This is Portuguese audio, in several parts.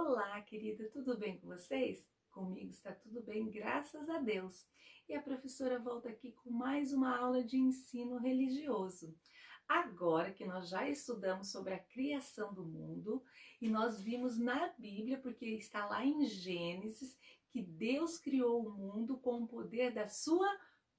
Olá, querida, tudo bem com vocês? Comigo está tudo bem, graças a Deus. E a professora volta aqui com mais uma aula de ensino religioso. Agora que nós já estudamos sobre a criação do mundo e nós vimos na Bíblia, porque está lá em Gênesis, que Deus criou o mundo com o poder da sua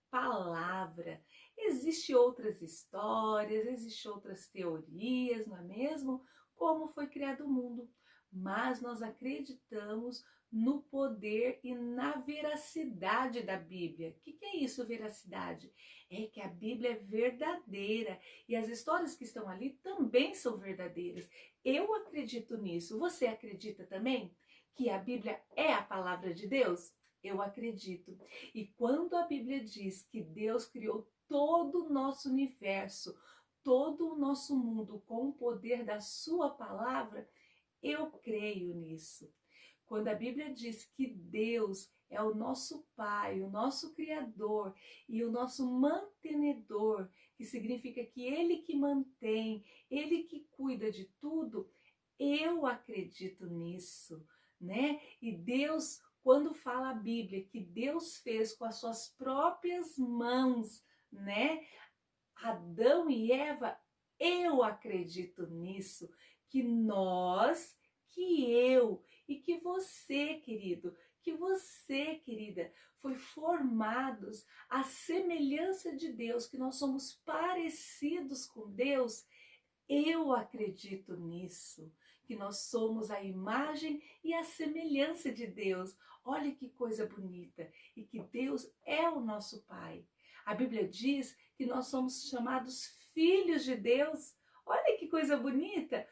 palavra. Existem outras histórias, existem outras teorias, não é mesmo? Como foi criado o mundo. Mas nós acreditamos no poder e na veracidade da Bíblia. O que é isso, veracidade? É que a Bíblia é verdadeira e as histórias que estão ali também são verdadeiras. Eu acredito nisso. Você acredita também que a Bíblia é a palavra de Deus? Eu acredito. E quando a Bíblia diz que Deus criou todo o nosso universo, todo o nosso mundo com o poder da sua palavra, eu creio nisso. Quando a Bíblia diz que Deus é o nosso Pai, o nosso Criador e o nosso mantenedor, que significa que Ele que mantém, Ele que cuida de tudo, eu acredito nisso, né? E Deus, quando fala a Bíblia que Deus fez com as suas próprias mãos, né? Adão e Eva, eu acredito nisso, que nós, que eu e que você, querido, que você, querida, foi formados à semelhança de Deus, que nós somos parecidos com Deus. Eu acredito nisso, que nós somos a imagem e a semelhança de Deus. Olha que coisa bonita! E que Deus é o nosso Pai. A Bíblia diz que nós somos chamados filhos de Deus. Olha que coisa bonita!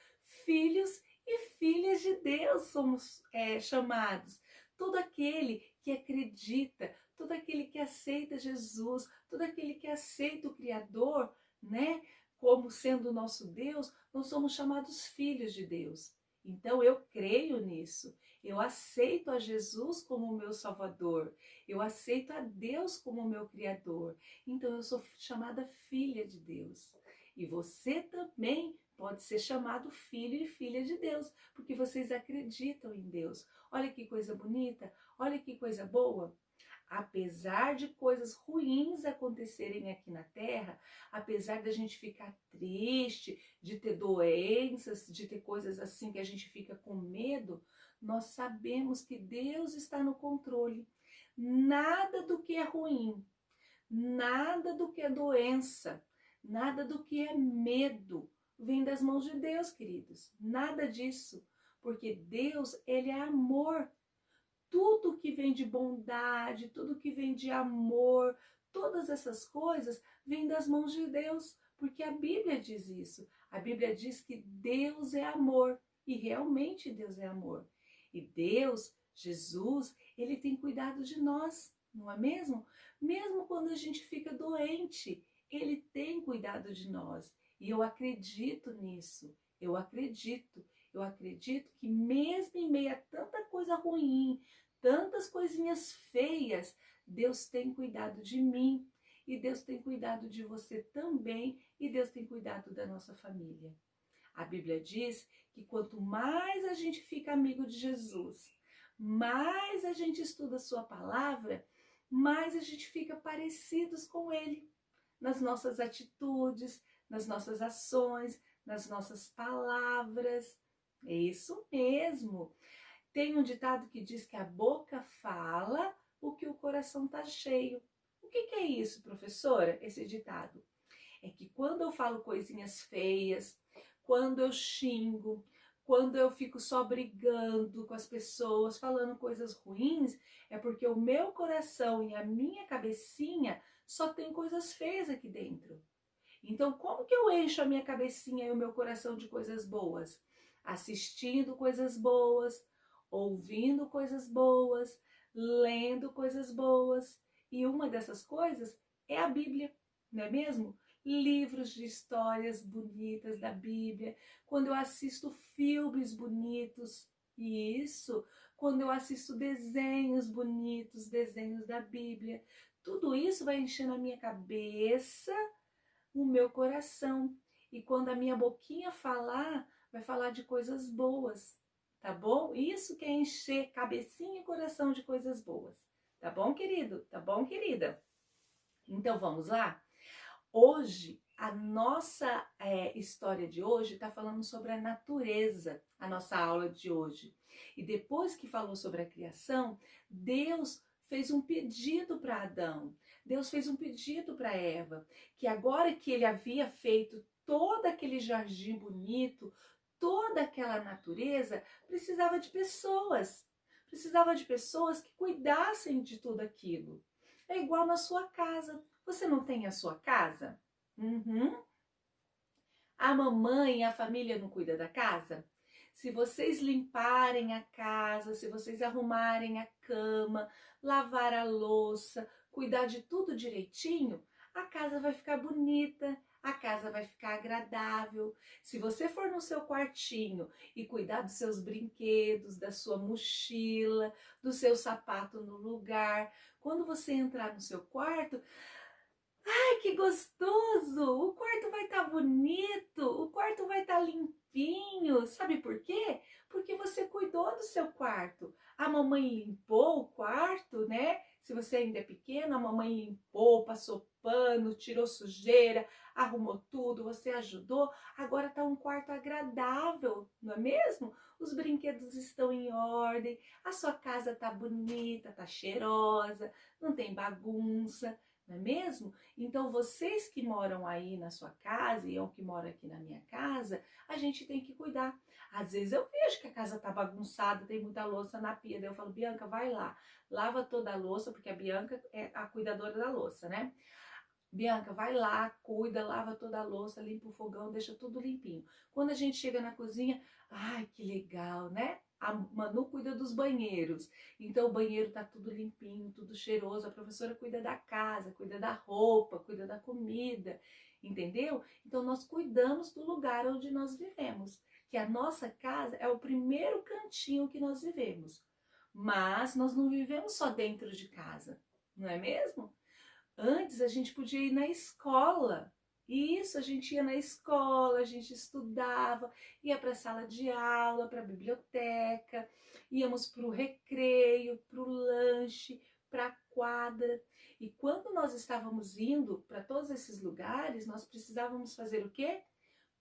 Filhos e filhas de Deus somos chamados. Todo aquele que acredita, todo aquele que aceita Jesus, todo aquele que aceita o Criador, né? Como sendo o nosso Deus, nós somos chamados filhos de Deus. Então eu creio nisso. Eu aceito a Jesus como o meu Salvador. Eu aceito a Deus como o meu Criador. Então eu sou chamada filha de Deus. E você também pode ser chamado filho e filha de Deus, porque vocês acreditam em Deus. Olha que coisa bonita, olha que coisa boa. Apesar de coisas ruins acontecerem aqui na Terra, apesar da gente ficar triste, de ter doenças, de ter coisas assim que a gente fica com medo, nós sabemos que Deus está no controle. Nada do que é ruim, nada do que é doença, nada do que é medo vem das mãos de Deus, queridos. Nada disso, porque Deus, ele é amor. Tudo que vem de bondade, tudo que vem de amor, todas essas coisas vêm das mãos de Deus, porque a Bíblia diz isso. A Bíblia diz que Deus é amor, e realmente Deus é amor. E Deus, Jesus, ele tem cuidado de nós, não é mesmo? Mesmo quando a gente fica doente, ele tem cuidado de nós. E eu acredito nisso. Eu acredito. Eu acredito que mesmo em meio a tanta coisa ruim, tantas coisinhas feias, Deus tem cuidado de mim e Deus tem cuidado de você também e Deus tem cuidado da nossa família. A Bíblia diz que quanto mais a gente fica amigo de Jesus, mais a gente estuda a sua palavra, mais a gente fica parecidos com ele nas nossas atitudes, nas nossas ações, nas nossas palavras. É isso mesmo. Tem um ditado que diz que a boca fala o que o coração está cheio. O que é isso, professora? Esse ditado é que quando eu falo coisinhas feias, quando eu xingo, quando eu fico só brigando com as pessoas, falando coisas ruins, é porque o meu coração e a minha cabecinha só tem coisas feias aqui dentro. Então, como que eu encho a minha cabecinha e o meu coração de coisas boas? Assistindo coisas boas, ouvindo coisas boas, lendo coisas boas. E uma dessas coisas é a Bíblia, não é mesmo? Livros de histórias bonitas da Bíblia, quando eu assisto filmes bonitos, isso, quando eu assisto desenhos bonitos, desenhos da Bíblia, tudo isso vai enchendo a minha cabeça, o meu coração. E quando a minha boquinha falar, vai falar de coisas boas. tá bom? Isso que é encher cabecinha e coração de coisas boas, tá bom, querido? Tá bom, querida? Então vamos lá? Hoje, a nossa história de hoje está falando sobre a natureza, a nossa aula de hoje. E depois que falou sobre a criação, Deus fez um pedido para Adão, Deus fez um pedido para Eva, que agora que ele havia feito todo aquele jardim bonito, toda aquela natureza, precisava de pessoas que cuidassem de tudo aquilo. É igual na sua casa. Você não tem a sua casa? Uhum. A mamãe e a família não cuidam da casa? Se vocês limparem a casa, se vocês arrumarem a cama, lavar a louça, cuidar de tudo direitinho, a casa vai ficar bonita, a casa vai ficar agradável. Se você for no seu quartinho e cuidar dos seus brinquedos, da sua mochila, do seu sapato no lugar, quando você entrar no seu quarto, ai, que gostoso! O quarto vai estar bonito, o quarto vai estar limpinho. Sabe por quê? Porque você cuidou do seu quarto. A mamãe limpou o quarto, né? Se você ainda é pequeno, a mamãe limpou, passou pano, tirou sujeira, arrumou tudo, você ajudou. Agora está um quarto agradável, não é mesmo? Os brinquedos estão em ordem, a sua casa está bonita, está cheirosa, não tem bagunça, não é mesmo? Então, vocês que moram aí na sua casa e eu que moro aqui na minha casa, a gente tem que cuidar. Às vezes eu vejo que a casa tá bagunçada, tem muita louça na pia, daí eu falo, Bianca, vai lá, lava toda a louça, porque a Bianca é a cuidadora da louça, né? Bianca, vai lá, cuida, lava toda a louça, limpa o fogão, deixa tudo limpinho. Quando a gente chega na cozinha, ai, que legal, né? A Manu cuida dos banheiros, então o banheiro tá tudo limpinho, tudo cheiroso. A professora cuida da casa, cuida da roupa, cuida da comida, entendeu? Então nós cuidamos do lugar onde nós vivemos, que a nossa casa é o primeiro cantinho que nós vivemos. Mas nós não vivemos só dentro de casa, não é mesmo? Antes a gente podia ir na escola. Isso, a gente ia na escola, a gente estudava, ia para a sala de aula, para a biblioteca, íamos para o recreio, para o lanche, para a quadra. E quando nós estávamos indo para todos esses lugares, nós precisávamos fazer o quê?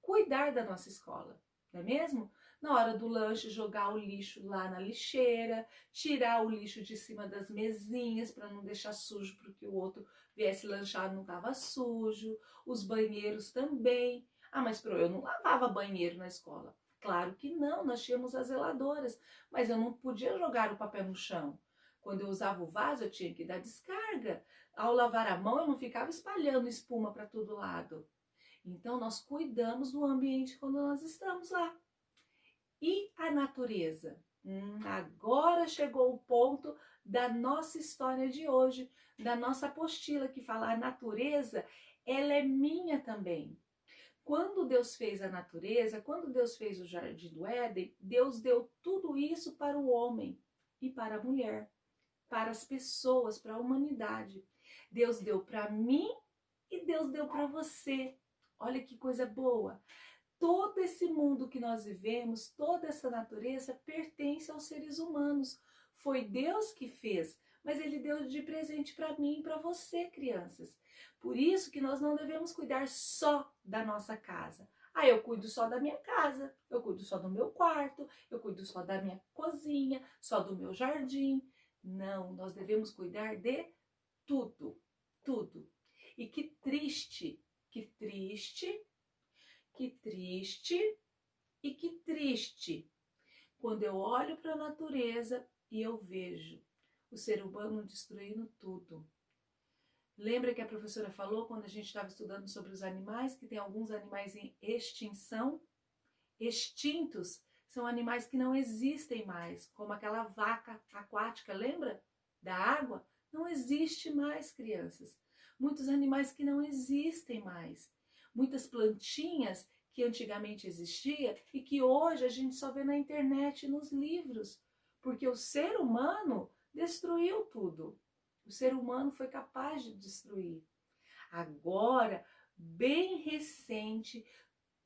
Cuidar da nossa escola, não é mesmo? Na hora do lanche, jogar o lixo lá na lixeira, tirar o lixo de cima das mesinhas para não deixar sujo, porque o outro viesse lanchar não estava sujo. Os banheiros também. Ah, mas eu não lavava banheiro na escola. Claro que não, nós tínhamos as zeladoras, mas eu não podia jogar o papel no chão. Quando eu usava o vaso, eu tinha que dar descarga. Ao lavar a mão, eu não ficava espalhando espuma para todo lado. Então, nós cuidamos do ambiente quando nós estamos lá. E a natureza? Agora chegou o ponto da nossa história de hoje, da nossa apostila, que fala a natureza, ela é minha também. Quando Deus fez a natureza, quando Deus fez o jardim do Éden, Deus deu tudo isso para o homem e para a mulher, para as pessoas, para a humanidade. Deus deu para mim e Deus deu para você. Olha que coisa boa. Todo esse mundo que nós vivemos, toda essa natureza pertence aos seres humanos. Foi Deus que fez, mas Ele deu de presente para mim e para você, crianças. Por isso que nós não devemos cuidar só da nossa casa. Ah, eu cuido só da minha casa, eu cuido só do meu quarto, eu cuido só da minha cozinha, só do meu jardim. Não, nós devemos cuidar de tudo, tudo. E que triste e que triste quando eu olho para a natureza e eu vejo o ser humano destruindo tudo. Lembra que a professora falou quando a gente estava estudando sobre os animais, que tem alguns animais em extinção? Extintos são animais que não existem mais, como aquela vaca aquática, lembra? Da água? Não existe mais, crianças. Muitos animais que não existem mais. Muitas plantinhas que antigamente existia e que hoje a gente só vê na internet e nos livros, porque o ser humano destruiu tudo. O ser humano foi capaz de destruir. Agora, bem recente,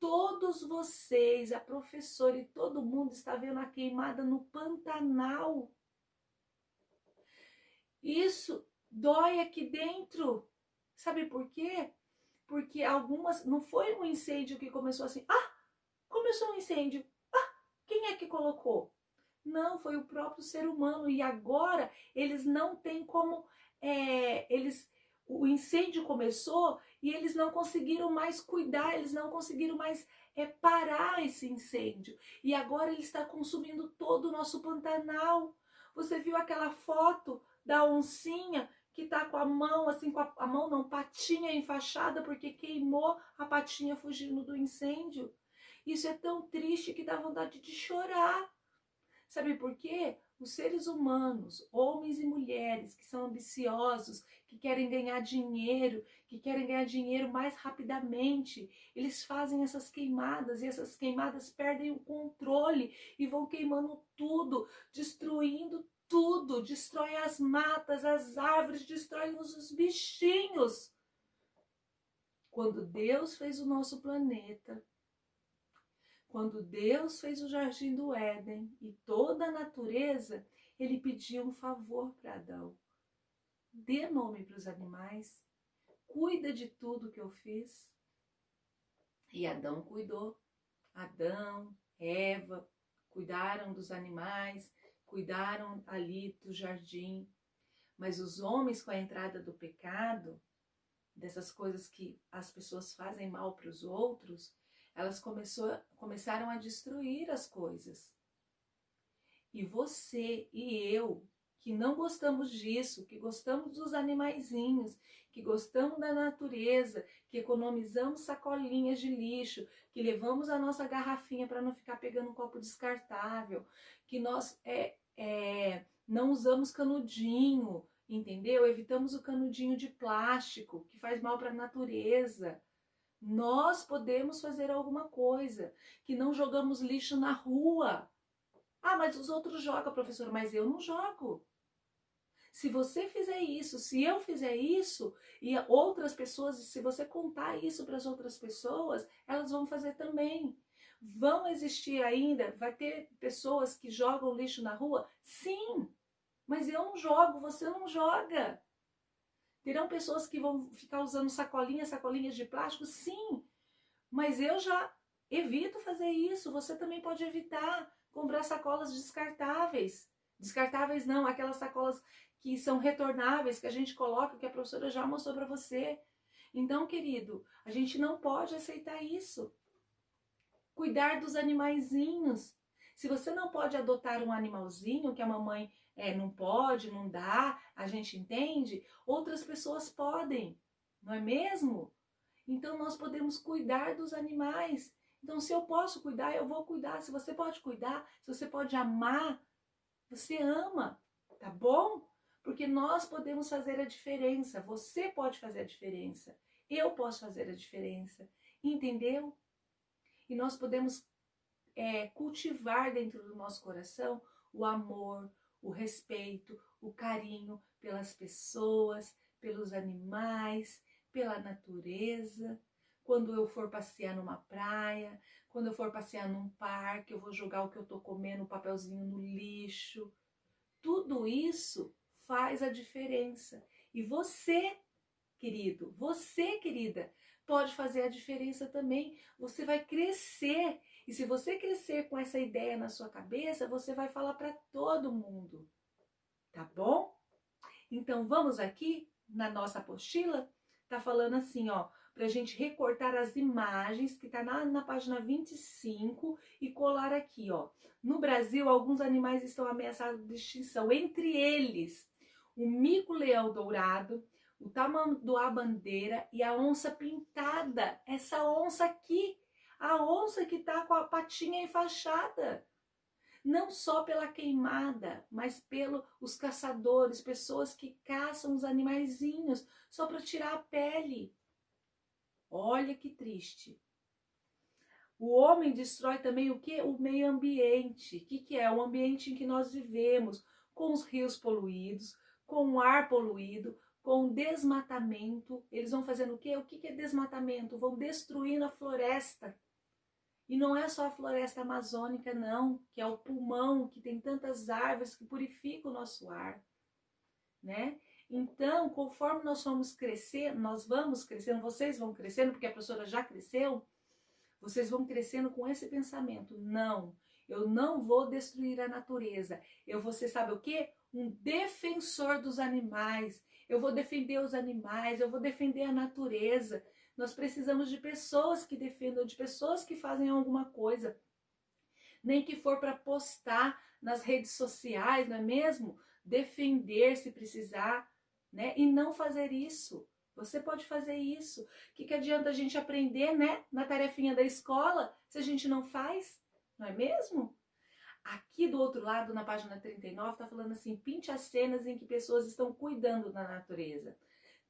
todos vocês, a professora e todo mundo está vendo a queimada no Pantanal. Isso dói aqui dentro. Sabe por quê? Porque algumas, não foi um incêndio que começou assim, começou um incêndio, quem é que colocou? Não, foi o próprio ser humano, e agora eles não têm como, o incêndio começou e eles não conseguiram mais cuidar, eles não conseguiram mais parar esse incêndio, e agora ele está consumindo todo o nosso Pantanal. Você viu aquela foto da oncinha que está com a mão, assim, com a mão não, patinha enfaixada, porque queimou a patinha fugindo do incêndio? Isso é tão triste que dá vontade de chorar. Sabe por quê? Os seres humanos, homens e mulheres que são ambiciosos, que querem ganhar dinheiro mais rapidamente, eles fazem essas queimadas, e essas queimadas perdem o controle e vão queimando tudo, destruindo tudo, destrói as matas, as árvores, destrói os bichinhos. Quando Deus fez o nosso planeta, quando Deus fez o jardim do Éden e toda a natureza, ele pediu um favor para Adão. Dê nome para os animais, cuida de tudo que eu fiz. E Adão cuidou. Adão, Eva, cuidaram dos animais, cuidaram ali do jardim. Mas os homens, com a entrada do pecado, dessas coisas que as pessoas fazem mal para os outros, elas começaram a destruir as coisas. E você e eu, que não gostamos disso, que gostamos dos animaizinhos, que gostamos da natureza, que economizamos sacolinhas de lixo, que levamos a nossa garrafinha para não ficar pegando um copo descartável, que nós não usamos canudinho, entendeu? Evitamos o canudinho de plástico, que faz mal para a natureza. Nós podemos fazer alguma coisa, que não jogamos lixo na rua. Mas os outros jogam, professor, mas eu não jogo. Se você fizer isso, se eu fizer isso, e outras pessoas, se você contar isso para as outras pessoas, elas vão fazer também. Vão existir ainda, vai ter pessoas que jogam lixo na rua? Sim, mas eu não jogo, você não joga. Terão pessoas que vão ficar usando sacolinhas de plástico? Sim, mas eu já evito fazer isso. Você também pode evitar comprar sacolas descartáveis. Descartáveis não, aquelas sacolas que são retornáveis, que a gente coloca, que a professora já mostrou para você. Então, querido, a gente não pode aceitar isso. Cuidar dos animaizinhos. Se você não pode adotar um animalzinho, que a mamãe não pode, não dá, a gente entende, outras pessoas podem, não é mesmo? Então nós podemos cuidar dos animais. Então se eu posso cuidar, eu vou cuidar. Se você pode cuidar, se você pode amar, você ama, tá bom? Porque nós podemos fazer a diferença. Você pode fazer a diferença. Eu posso fazer a diferença. Entendeu? E nós podemos cultivar dentro do nosso coração o amor, o respeito, o carinho pelas pessoas, pelos animais, pela natureza. Quando eu for passear numa praia, quando eu for passear num parque, eu vou jogar o que eu estou comendo, um papelzinho no lixo. Tudo isso faz a diferença. E você, querido, você, querida, pode fazer a diferença também. Você vai crescer. E se você crescer com essa ideia na sua cabeça, você vai falar para todo mundo. Tá bom? Então vamos aqui na nossa apostila. Tá falando assim, ó, pra gente recortar as imagens que tá na página 25 e colar aqui, ó. No Brasil, alguns animais estão ameaçados de extinção, entre eles o mico-leão dourado, o tamanduá-bandeira e a onça pintada. Essa onça aqui, a onça que tá com a patinha enfaixada. Não só pela queimada, mas pelos caçadores, pessoas que caçam os animaizinhos só para tirar a pele. Olha que triste. O homem destrói também o quê? O meio ambiente. O que é? O ambiente em que nós vivemos, com os rios poluídos, com o ar poluído, com o desmatamento. Eles vão fazendo o quê? O que é desmatamento? Vão destruindo a floresta. E não é só a floresta amazônica, não, que é o pulmão, que tem tantas árvores que purificam o nosso ar, né? Então, conforme nós vamos crescendo, vocês vão crescendo, porque a professora já cresceu, vocês vão crescendo com esse pensamento. Não, eu não vou destruir a natureza. Eu vou ser, sabe o quê? Um defensor dos animais. Eu vou defender os animais, eu vou defender a natureza. Nós precisamos de pessoas que defendam, de pessoas que fazem alguma coisa. Nem que for para postar nas redes sociais, não é mesmo? Defender se precisar, né? E não fazer isso. Você pode fazer isso. O que adianta a gente aprender, né? Na tarefinha da escola, se a gente não faz, não é mesmo? Aqui do outro lado, na página 39, está falando assim: pinte as cenas em que pessoas estão cuidando da natureza.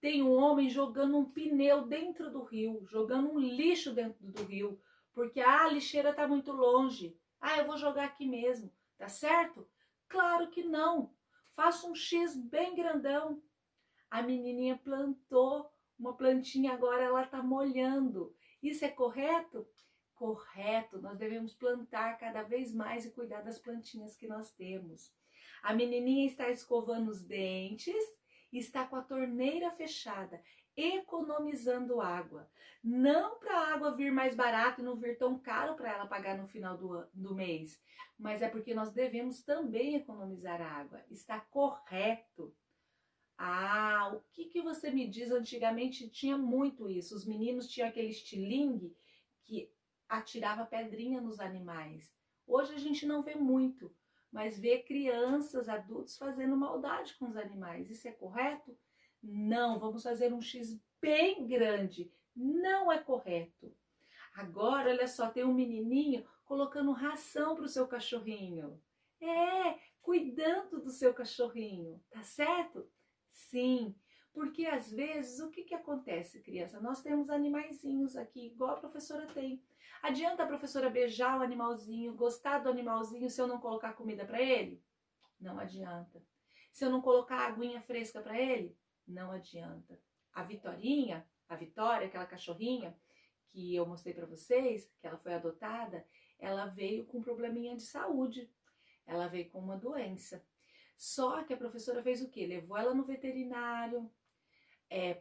Tem um homem jogando um pneu dentro do rio, jogando um lixo dentro do rio, porque a lixeira está muito longe. Ah, eu vou jogar aqui mesmo, tá certo? Claro que não. Faça um X bem grandão. A menininha plantou uma plantinha, agora ela está molhando. Isso é correto? Correto, nós devemos plantar cada vez mais e cuidar das plantinhas que nós temos. A menininha está escovando os dentes, está com a torneira fechada, economizando água. Não para a água vir mais barata e não vir tão caro para ela pagar no final do mês, mas é porque nós devemos também economizar água. Está correto. Ah, o que você me diz? Antigamente tinha muito isso. Os meninos tinham aquele estilingue que atirava pedrinha nos animais. Hoje a gente não vê muito, mas vê crianças, adultos fazendo maldade com os animais. Isso é correto? Não, vamos fazer um X bem grande. Não é correto. Agora, olha só, tem um menininho colocando ração para o seu cachorrinho. Cuidando do seu cachorrinho, tá certo? Sim, porque às vezes o que acontece, criança? Nós temos animaizinhos aqui, igual a professora tem. Adianta a professora beijar o animalzinho, gostar do animalzinho se eu não colocar comida para ele? Não adianta. Se eu não colocar aguinha fresca para ele? Não adianta. A Vitória, aquela cachorrinha que eu mostrei para vocês, que ela foi adotada, ela veio com um probleminha de saúde. Ela veio com uma doença. Só que a professora fez o quê? Levou ela no veterinário,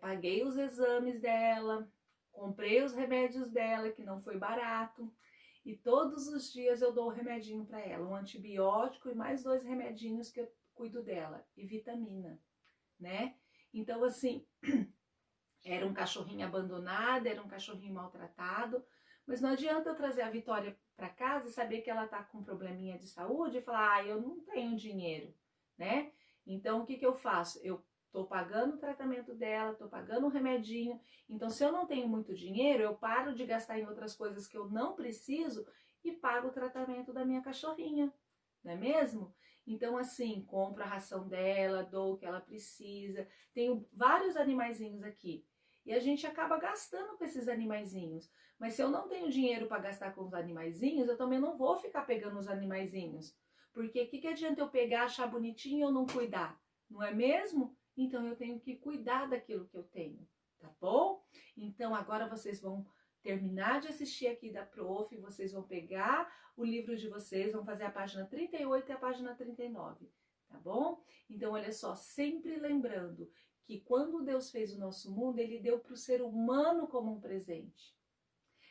paguei os exames dela, comprei os remédios dela, que não foi barato, e todos os dias eu dou um remedinho para ela, um antibiótico e mais 2 remedinhos que eu cuido dela, e vitamina, né? Então, assim, era um cachorrinho abandonado, era um cachorrinho maltratado, mas não adianta eu trazer a Vitória para casa e saber que ela tá com um probleminha de saúde e falar, eu não tenho dinheiro, né? Então, o que eu faço? Eu tô pagando o tratamento dela, tô pagando o remedinho. Então, se eu não tenho muito dinheiro, eu paro de gastar em outras coisas que eu não preciso e pago o tratamento da minha cachorrinha, não é mesmo? Então, assim, compro a ração dela, dou o que ela precisa. Tenho vários animaizinhos aqui. E a gente acaba gastando com esses animaizinhos. Mas se eu não tenho dinheiro para gastar com os animaizinhos, eu também não vou ficar pegando os animaizinhos. Porque o que adianta eu pegar, achar bonitinho e eu não cuidar? Não é mesmo? Então eu tenho que cuidar daquilo que eu tenho, tá bom? Então agora vocês vão terminar de assistir aqui da prof, vocês vão pegar o livro de vocês, vão fazer a página 38 e a página 39, tá bom? Então olha só, sempre lembrando que quando Deus fez o nosso mundo, Ele deu para o ser humano como um presente.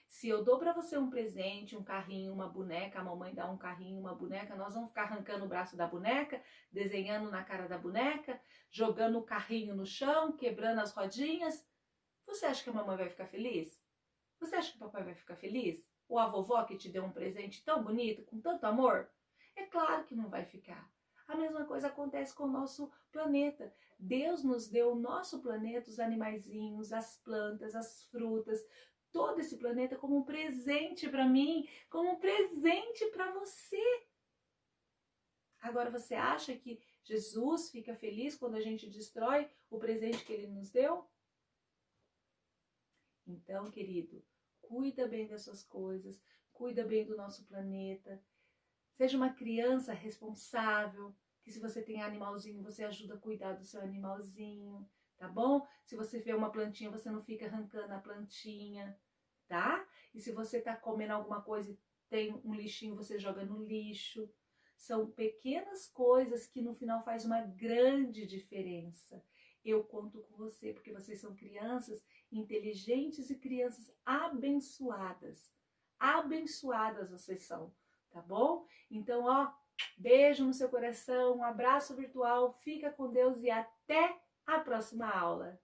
Se eu dou para você um presente, um carrinho, uma boneca, a mamãe dá um carrinho, uma boneca, nós vamos ficar arrancando o braço da boneca, desenhando na cara da boneca, jogando o carrinho no chão, quebrando as rodinhas. Você acha que a mamãe vai ficar feliz? Você acha que o papai vai ficar feliz? Ou a vovó que te deu um presente tão bonito, com tanto amor? É claro que não vai ficar. A mesma coisa acontece com o nosso planeta. Deus nos deu o nosso planeta, os animaizinhos, as plantas, as frutas, todo esse planeta como um presente para mim, como um presente para você. Agora você acha que Jesus fica feliz quando a gente destrói o presente que ele nos deu? Então, querido, cuida bem das suas coisas, cuida bem do nosso planeta. Seja uma criança responsável, que se você tem animalzinho, você ajuda a cuidar do seu animalzinho, tá bom? Se você vê uma plantinha, você não fica arrancando a plantinha, tá? E se você está comendo alguma coisa e tem um lixinho, você joga no lixo. São pequenas coisas que no final faz uma grande diferença. Eu conto com você, porque vocês são crianças inteligentes e crianças abençoadas. Abençoadas vocês são, tá bom? Então, ó, beijo no seu coração, um abraço virtual, fica com Deus e até a próxima aula.